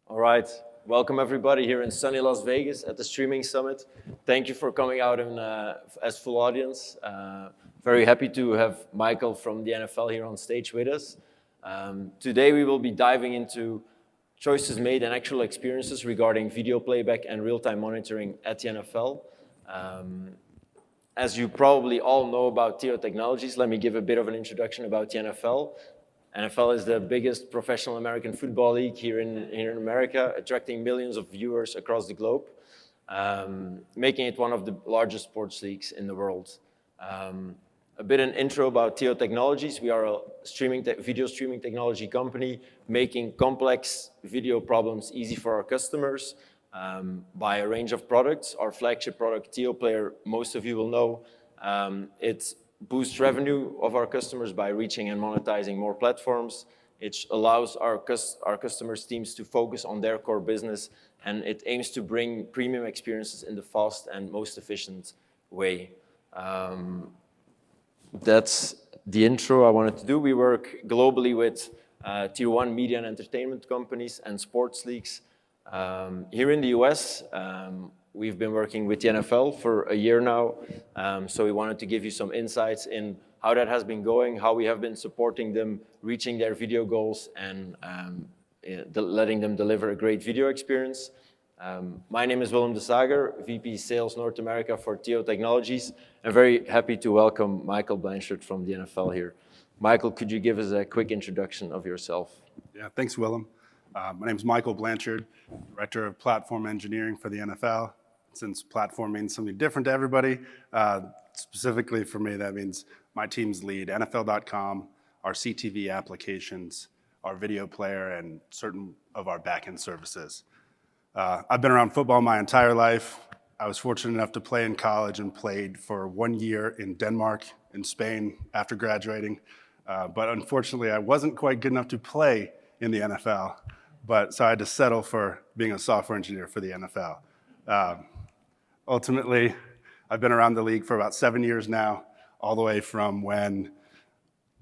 All right, welcome everybody here in sunny Las Vegas at the Streaming Summit. Thank you for coming out as full audience. Very happy to have Michael from the NFL here on stage with us. Today we will be diving into choices made and actual experiences regarding video playback and real-time monitoring at the NFL. As you probably all know about TO Technologies, let me give a bit of an introduction about the NFL. NFL is the biggest professional American football league here in America, attracting millions of viewers across the globe, making it one of the largest sports leagues in the world. A bit an intro about TO Technologies. We are a video streaming technology company making complex video problems easy for our customers by a range of products. Our flagship product, TO Player, most of you will know. It boosts revenue of our customers by reaching and monetizing more platforms. It allows our customers' teams to focus on their core business, and it aims to bring premium experiences in the fast and most efficient way. That's the intro I wanted to do. We work globally with tier 1 media and entertainment companies and sports leagues. Here in the US, we've been working with the NFL for a year now, so we wanted to give you some insights in how that has been going, how we have been supporting them reaching their video goals and letting them deliver a great video experience. My name is Willem de Sager, VP Sales North America for TO Technologies. I'm very happy to welcome Michael Blanchard from the NFL here. Michael, could you give us a quick introduction of yourself? Yeah, thanks, Willem. My name is Michael Blanchard, Director of Platform Engineering for the NFL. Since platform means something different to everybody, specifically for me, that means my teams lead NFL.com, our CTV applications, our video player, and certain of our backend services. I've been around football my entire life. I was fortunate enough to play in college and played for 1 year in Denmark and Spain after graduating. But unfortunately, I wasn't quite good enough to play in the NFL. So I had to settle for being a software engineer for the NFL. Ultimately, I've been around the league for about 7 years now, all the way from when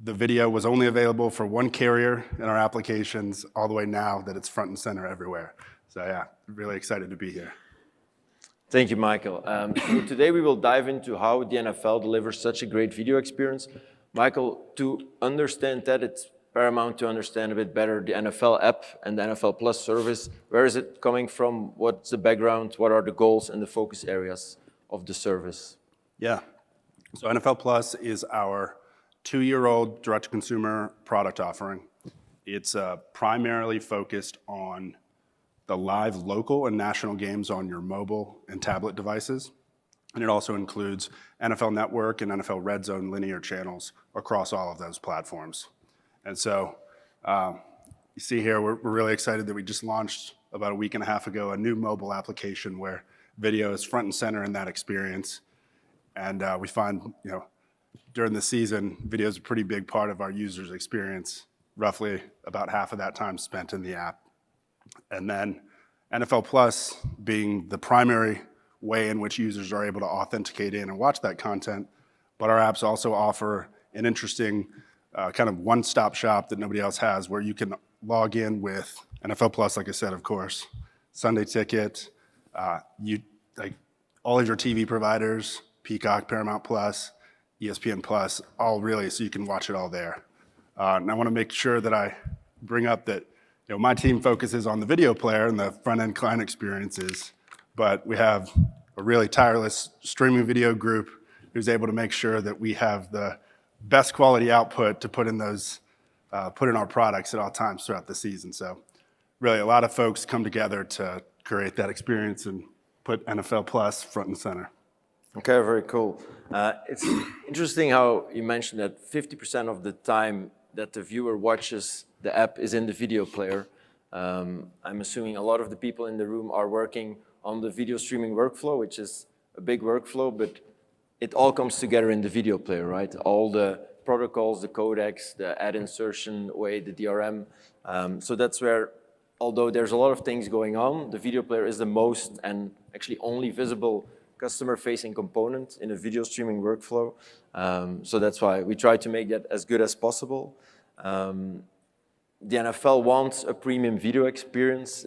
the video was only available for one carrier in our applications, all the way now that it's front and center everywhere. So yeah, really excited to be here. Thank you, Michael. So today we will dive into how the NFL delivers such a great video experience. Michael, to understand that, it's paramount to understand a bit better the NFL app and the NFL Plus service. Where is it coming from? What's the background? What are the goals and the focus areas of the service? Yeah, so NFL Plus is our 2-year-old direct-to-consumer product offering. It's primarily focused on the live local and national games on your mobile and tablet devices. And it also includes NFL Network and NFL Red Zone linear channels across all of those platforms. And so you see here, we're really excited that we just launched about a week and a half ago a new mobile application where video is front and center in that experience. And we find, during the season, video is a pretty big part of our users' experience, roughly about half of that time spent in the app. And then NFL Plus being the primary way in which users are able to authenticate in and watch that content, but our apps also offer an interesting kind of one-stop shop that nobody else has, where you can log in with NFL Plus, like I said, of course, Sunday Ticket, all of your TV providers, Peacock, Paramount Plus, ESPN Plus, all really, so you can watch it all there. And I want to make sure that I bring up that my team focuses on the video player and the front-end client experiences, but we have a really tireless streaming video group who's able to make sure that we have the best quality output to put in our products at all times throughout the season. So really a lot of folks come together to create that experience and put NFL Plus front and center. Okay, very cool. It's interesting how you mentioned that 50% of the time that the viewer watches the app is in the video player. I'm assuming a lot of the people in the room are working on the video streaming workflow, which is a big workflow, but it all comes together in the video player, right? All the protocols, the codecs, the ad insertion way, the DRM. So that's where, although there's a lot of things going on, the video player is the most and actually only visible customer-facing component in a video streaming workflow. So that's why we try to make that as good as possible. the NFL wants a premium video experience,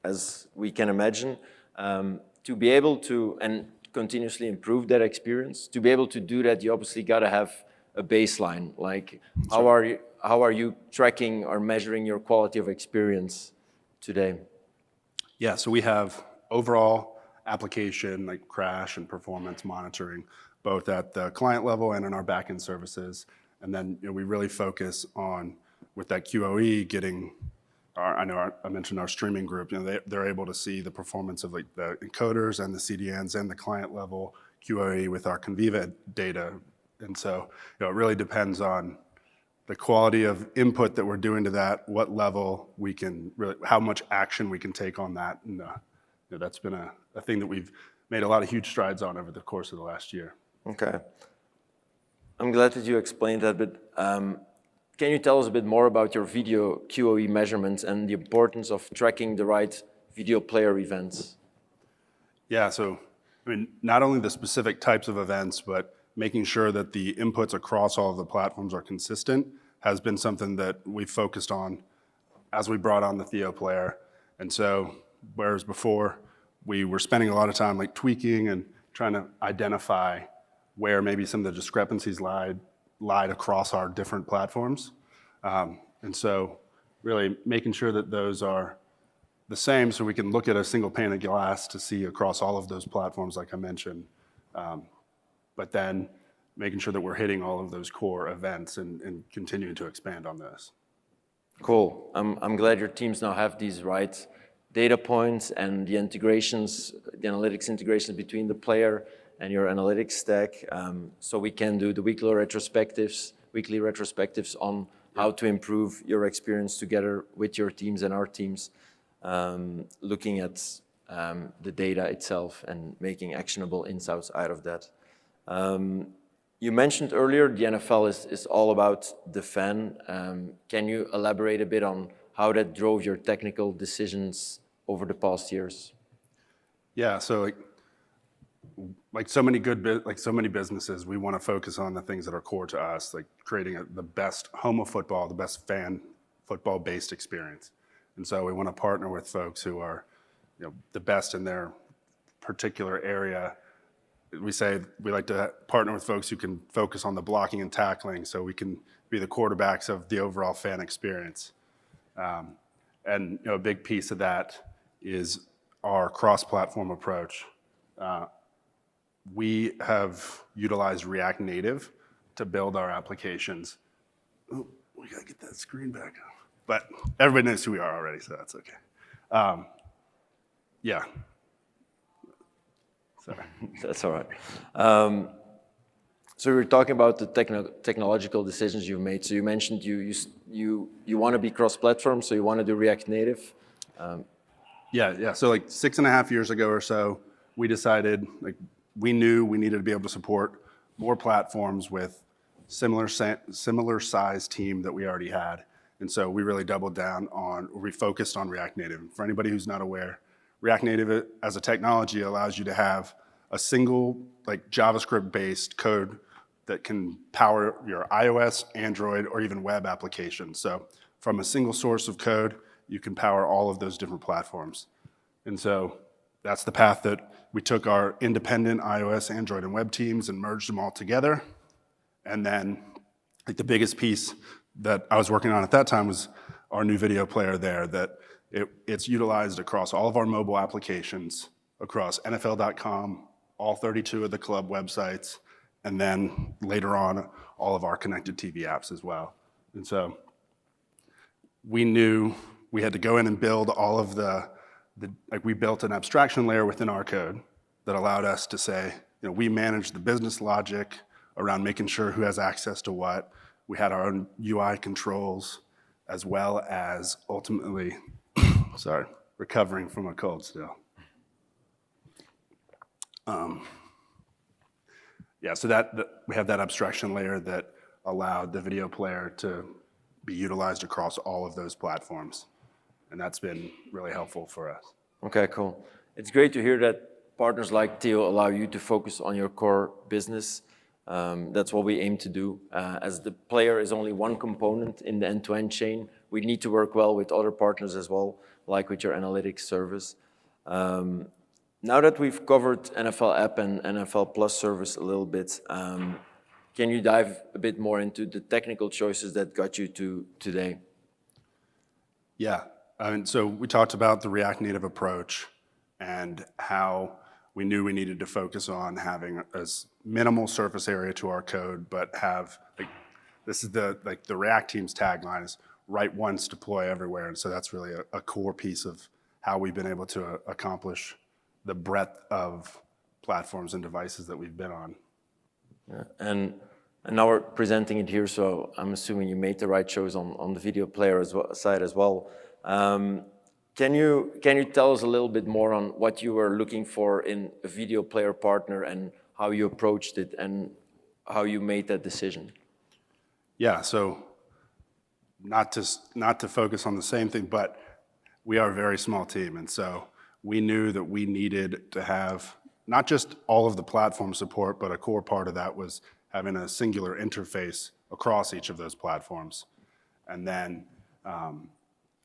as we can imagine, to be able to, and continuously improve that experience. To be able to do that, you obviously got to have a baseline. Like, how are you tracking or measuring your quality of experience today? Yeah, so we have overall application, like crash and performance monitoring, both at the client level and in our backend services. And then we really focus on, with that QoE, getting I mentioned our streaming group. They're able to see the performance of like the encoders and the CDNs and the client level QoE with our Conviva data. And so it really depends on the quality of input that we're doing to that, what level we can really, how much action we can take on that. And that's been a thing that we've made a lot of huge strides on over the course of the last year. Okay. I'm glad that you explained that, but can you tell us a bit more about your video QoE measurements and the importance of tracking the right video player events? Yeah, so I mean, not only the specific types of events, but making sure that the inputs across all of the platforms are consistent has been something that we've focused on as we brought on the Theo player. And so, whereas before we were spending a lot of time like tweaking and trying to identify where maybe some of the discrepancies lied across our different platforms. And so really making sure that those are the same so we can look at a single pane of glass to see across all of those platforms like I mentioned. But then making sure that we're hitting all of those core events and continuing to expand on this. Cool. I'm glad your teams now have these right data points and the integrations, the analytics integrations between the player and your analytics stack, so we can do the weekly retrospectives on how to improve your experience together with your teams and our teams, looking at the data itself and making actionable insights out of that. You mentioned earlier the NFL is all about the fan. Can you elaborate a bit on how that drove your technical decisions over the past years? Yeah, so like so many businesses, we want to focus on the things that are core to us, like creating the best home of football, the best fan football-based experience. And so we want to partner with folks who are, the best in their particular area. We say we like to partner with folks who can focus on the blocking and tackling, so we can be the quarterbacks of the overall fan experience. And a big piece of that is our cross-platform approach. We have utilized React Native to build our applications. Oh, we gotta get that screen back up. But everybody knows who we are already, so that's okay. Yeah. Sorry. That's all right. So we were talking about the technological decisions you've made. So you mentioned you want to be cross-platform, so you want to do React Native. Yeah. So like 6.5 years ago or so, we decided we knew we needed to be able to support more platforms with similar size team that we already had. And so we really doubled down we focused on React Native. For anybody who's not aware, React Native as a technology allows you to have a single JavaScript-based code that can power your iOS, Android, or even web applications. So from a single source of code, you can power all of those different platforms. And so that's the path that we took our independent iOS, Android, and web teams and merged them all together. And then the biggest piece that I was working on at that time was our new video player there, that it's utilized across all of our mobile applications, across NFL.com, all 32 of the club websites, and then later on, all of our connected TV apps as well. And so we knew we had to go in and build all of we built an abstraction layer within our code that allowed us to say, we manage the business logic around making sure who has access to what. We had our own UI controls, as well as ultimately, sorry, recovering from a cold still. So we have that abstraction layer that allowed the video player to be utilized across all of those platforms. And that's been really helpful for us. Okay, cool. It's great to hear that partners like Theo allow you to focus on your core business. That's what we aim to do. As the player is only one component in the end-to-end chain, we need to work well with other partners as well, like with your analytics service. Now that we've covered NFL app and NFL Plus service a little bit, can you dive a bit more into the technical choices that got you to today? Yeah, so we talked about the React Native approach and how we knew we needed to focus on having as minimal surface area to our code, but have, this is the React team's tagline is write once, deploy everywhere. And so that's really a core piece of how we've been able to accomplish the breadth of platforms and devices that we've been on. Yeah. And now we're presenting it here, so I'm assuming you made the right choice on the video player side as well. Can you tell us a little bit more on what you were looking for in a video player partner and how you approached it and how you made that decision? Yeah, so not to focus on the same thing, but we are a very small team, and so we knew that we needed to have not just all of the platform support, but a core part of that was having a singular interface across each of those platforms. And then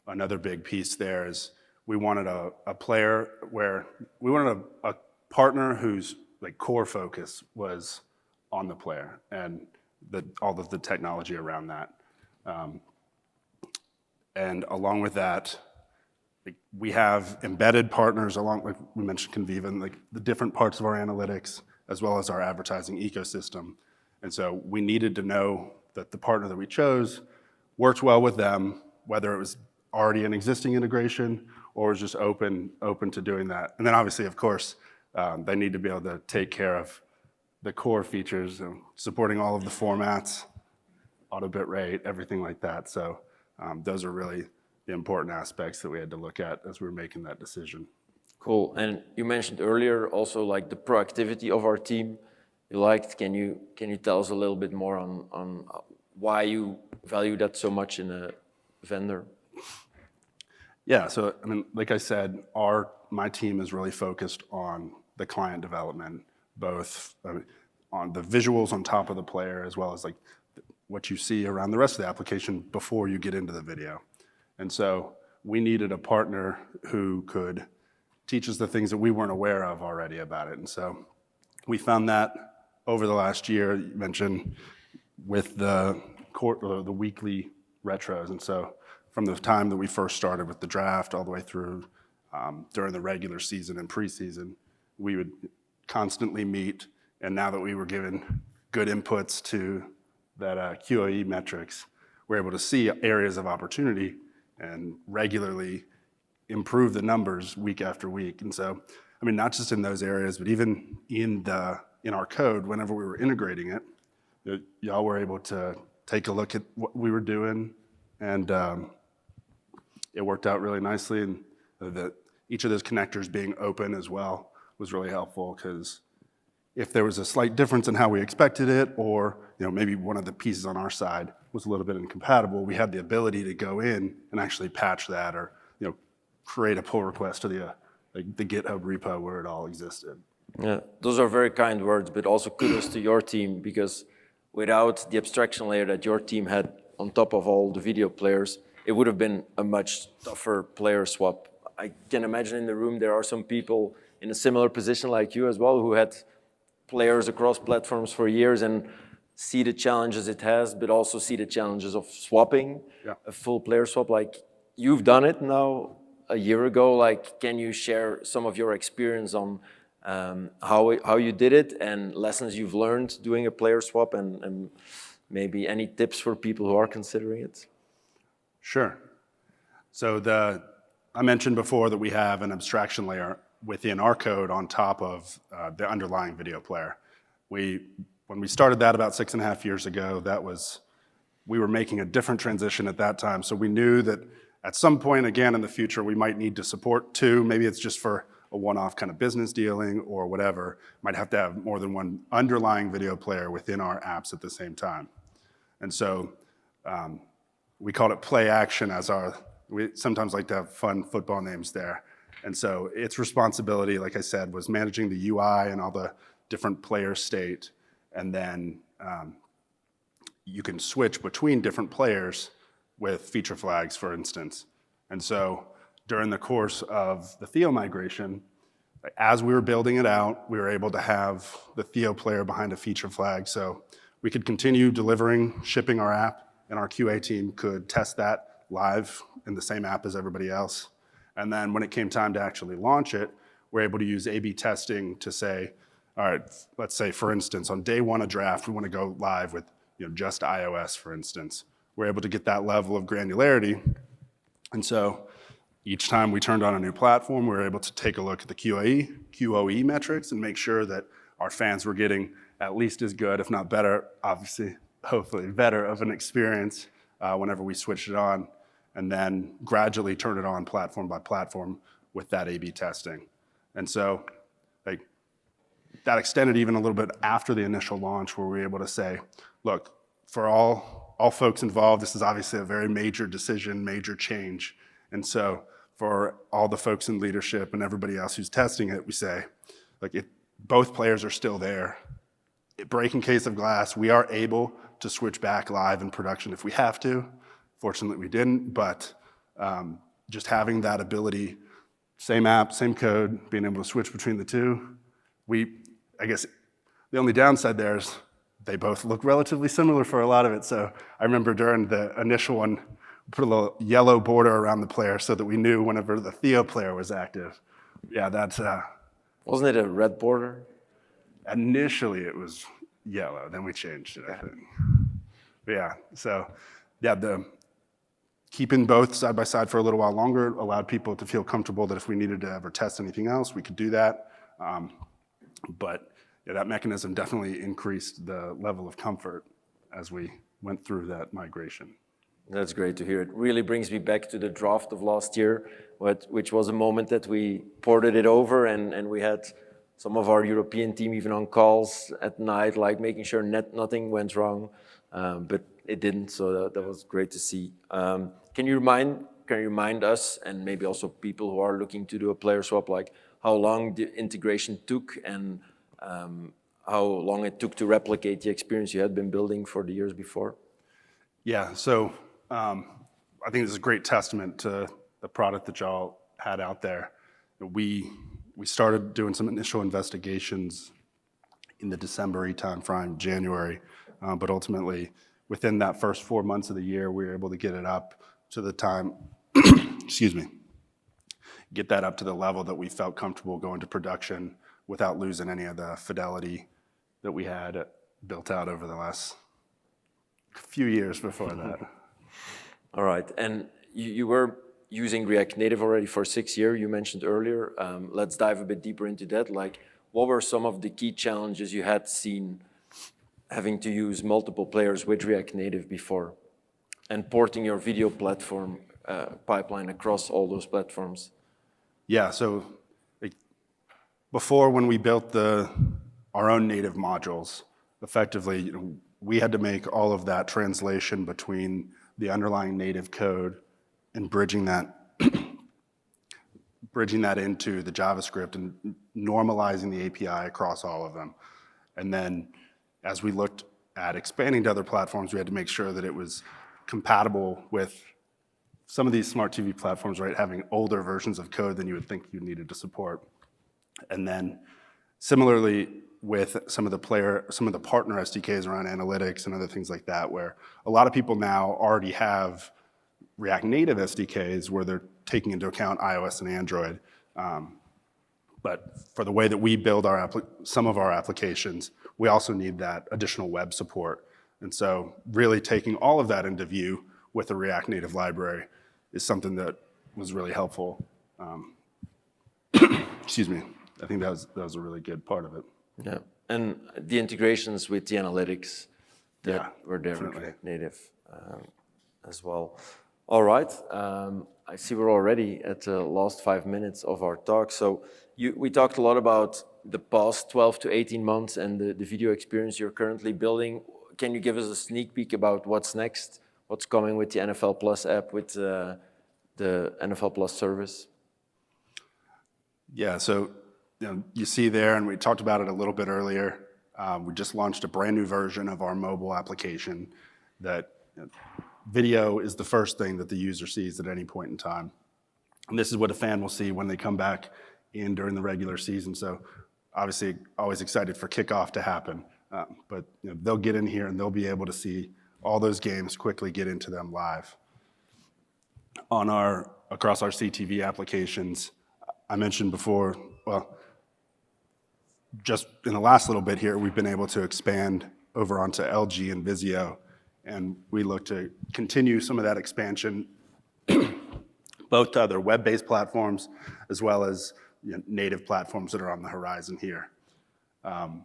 another big piece there is we wanted a player where we wanted a partner whose core focus was on the player and all of the technology around that. And along with that, we have embedded partners along, like we mentioned Conviva, the different parts of our analytics, as well as our advertising ecosystem. And so we needed to know that the partner that we chose worked well with them, whether it was already an existing integration or was just open to doing that. And then obviously, of course, they need to be able to take care of the core features, supporting all of the formats, auto bit rate, everything like that. So those are really the important aspects that we had to look at as we were making that decision. Cool. And you mentioned earlier also the proactivity of our team. You liked. Can you tell us a little bit more on why you value that so much in a vendor? Yeah. So I mean, like I said, my team is really focused on the client development, both on the visuals on top of the player, as well as what you see around the rest of the application before you get into the video. And so we needed a partner who could teach us the things that we weren't aware of already about it. And so we found that over the last year, you mentioned with the weekly retros. And so from the time that we first started with the draft all the way through during the regular season and preseason, we would constantly meet. And now that we were given good inputs to that QAE metrics, we're able to see areas of opportunity and regularly improve the numbers week after week. And so, I mean, not just in those areas, but even in our code, whenever we were integrating it, y'all were able to take a look at what we were doing, and it worked out really nicely. And each of those connectors being open as well was really helpful, because if there was a slight difference in how we expected it, or maybe one of the pieces on our side was a little bit incompatible, we had the ability to go in and actually patch that, or create a pull request to the GitHub repo where it all existed. Yeah, those are very kind words, but also kudos to your team, because without the abstraction layer that your team had on top of all the video players, it would have been a much tougher player swap. I can imagine in the room there are some people in a similar position like you as well, who had players across platforms for years and see the challenges it has, but also see the challenges of swapping a full player swap. You've done it now a year ago. Can you share some of your experience on how you did it and lessons you've learned doing a player swap, and maybe any tips for people who are considering it? Sure. So I mentioned before that we have an abstraction layer within our code on top of the underlying video player. When we started that about 6.5 years ago, we were making a different transition at that time. So we knew that at some point again in the future, we might need to support two. Maybe it's just for a one-off kind of business dealing or whatever. Might have to have more than one underlying video player within our apps at the same time. And so we called it Play Action we sometimes like to have fun football names there. And so its responsibility, like I said, was managing the UI and all the different player state, and then you can switch between different players with feature flags, for instance. And so during the course of the Theo migration, as we were building it out, we were able to have the Theo player behind a feature flag. So we could continue delivering, shipping our app, and our QA team could test that live in the same app as everybody else. And then when it came time to actually launch it, we're able to use A/B testing to say, all right, let's say, for instance, on day one of draft, we want to go live with just iOS, for instance. We're able to get that level of granularity. And so each time we turned on a new platform, we were able to take a look at the QoE metrics and make sure that our fans were getting at least as good, if not better, obviously, hopefully better of an experience whenever we switched it on, and then gradually turn it on platform by platform with that A/B testing. And so that extended even a little bit after the initial launch, where we were able to say, look, for all folks involved, this is obviously a very major decision, major change. And so for all the folks in leadership and everybody else who's testing it, we say, both players are still there. Breaking case of glass, we are able to switch back live in production if we have to. Fortunately, we didn't, but just having that ability, same app, same code, being able to switch between the two, I guess the only downside there is they both look relatively similar for a lot of it. So I remember during the initial one, put a little yellow border around the player so that we knew whenever the Theo player was active. Yeah, that's... Wasn't it a red border? Initially it was yellow, then we changed it, I think. But yeah, so yeah, keeping both side by side for a little while longer allowed people to feel comfortable that if we needed to ever test anything else, we could do that. But yeah, that mechanism definitely increased the level of comfort as we went through that migration. That's great to hear. It really brings me back to the draft of last year, which was a moment that we ported it over, and we had some of our European team even on calls at night, like making sure nothing went wrong, but it didn't, so that was great to see. Can you remind us, and maybe also people who are looking to do a player swap, like how long the integration took and how long it took to replicate the experience you had been building for the years before? Yeah, so I think this is a great testament to the product that y'all had out there. We started doing some initial investigations in the December timeframe, January, but ultimately within that first 4 months of the year, we were able to get it up to the time, excuse me, get that up to the level that we felt comfortable going to production without losing any of the fidelity that we had built out over the last few years before that. All right, and you were using React Native already for 6 years, you mentioned earlier. Let's dive a bit deeper into that. Like, what were some of the key challenges you had seen having to use multiple players with React Native before, and porting your video platform pipeline across all those platforms? Yeah, so before, when we built our own native modules, effectively, we had to make all of that translation between the underlying native code and bridging that into the JavaScript and normalizing the API across all of them. And then as we looked at expanding to other platforms, we had to make sure that it was compatible with some of these smart TV platforms, right, having older versions of code than you would think you needed to support. And then similarly with some of the partner SDKs around analytics and other things like that, where a lot of people now already have React Native SDKs where they're taking into account iOS and Android. But for the way that we build some of our applications, we also need that additional web support. And so really taking all of that into view with the React Native library is something that was really helpful. Excuse me. I think that was a really good part of it. Yeah, and the integrations with the analytics that were there with React Native as well. All right, I see we're already at the last 5 minutes of our talk. So we talked a lot about the past 12 to 18 months and the video experience you're currently building. Can you give us a sneak peek about what's next? What's coming with the NFL Plus app, with the NFL Plus service? Yeah, so you see there, and we talked about it a little bit earlier, We just launched a brand new version of our mobile application that video is the first thing that the user sees at any point in time. And this is what a fan will see when they come back in during the regular season. So obviously always excited for kickoff to happen. But they'll get in here and they'll be able to see all those games, quickly get into them live. Across our CTV applications, I mentioned before, well, just in the last little bit here, we've been able to expand over onto LG and Vizio, and we look to continue some of that expansion, both to other web-based platforms as well as native platforms that are on the horizon here. On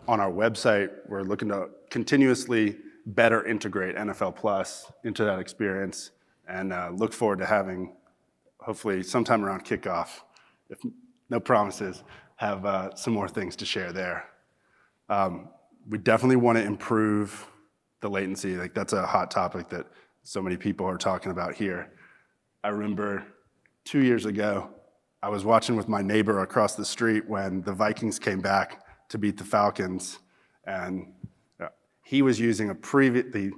our website, we're looking to continuously better integrate NFL Plus into that experience, and look forward to having, hopefully sometime around kickoff, if no promises, have some more things to share there. We definitely want to improve the latency. Like, that's a hot topic that so many people are talking about here. I remember 2 years ago, I was watching with my neighbor across the street when the Vikings came back to beat the Falcons, and he was using the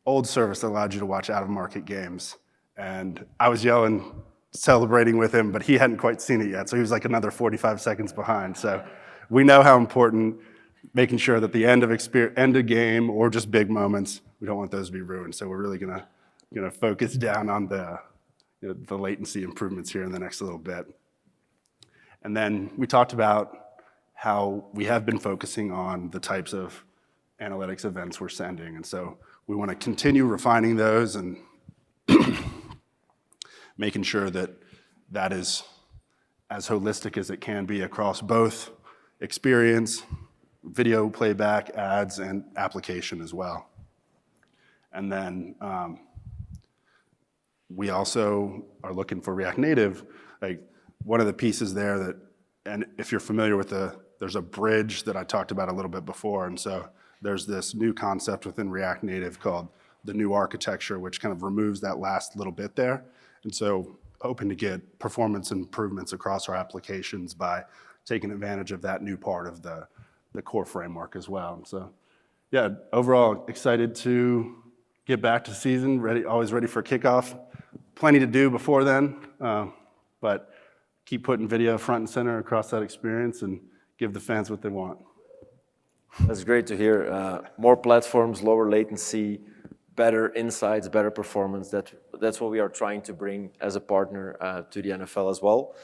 old service that allowed you to watch out-of-market games. And I was yelling, celebrating with him, but he hadn't quite seen it yet, so he was like another 45 seconds behind. So we know how important making sure that the end of game or just big moments, we don't want those to be ruined. So we're really gonna focus down on the latency improvements here in the next little bit. And then we talked about how we have been focusing on the types of analytics events we're sending. And so we want to continue refining those and making sure that that is as holistic as it can be across both experience, video playback, ads, and application as well. And then we also are looking for React Native. Like, one of the pieces there that, and if you're familiar with there's a bridge that I talked about a little bit before, and so there's this new concept within React Native called the new architecture, which kind of removes that last little bit there. And so hoping to get performance improvements across our applications by taking advantage of that new part of the core framework as well. And so, yeah, overall excited to get back to season, always ready for kickoff. Plenty to do before then, but keep putting video front and center across that experience and give the fans what they want. That's great to hear. More platforms, lower latency, better insights, better performance. That's what we are trying to bring as a partner to the NFL as well.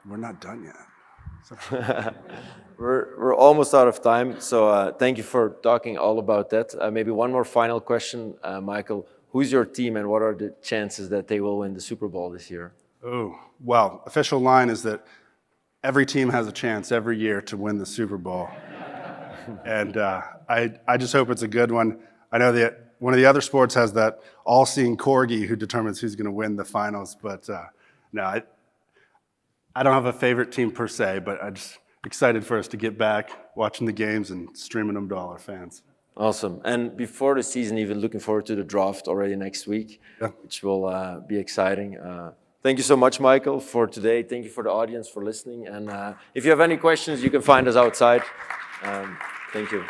We're not done yet. We're almost out of time, so thank you for talking all about that. Maybe one more final question, Michael. Who's your team and what are the chances that they will win the Super Bowl this year? Oh, well, official line is that every team has a chance every year to win the Super Bowl. And I just hope it's a good one. I know that one of the other sports has that all-seeing corgi who determines who's going to win the finals, but no, I don't have a favorite team per se, but I'm just excited for us to get back, watching the games and streaming them to all our fans. Awesome. And before the season, even looking forward to the draft already next week, which will be exciting. Thank you so much, Michael, for today. Thank you for the audience for listening. And if you have any questions, you can find us outside. Thank you.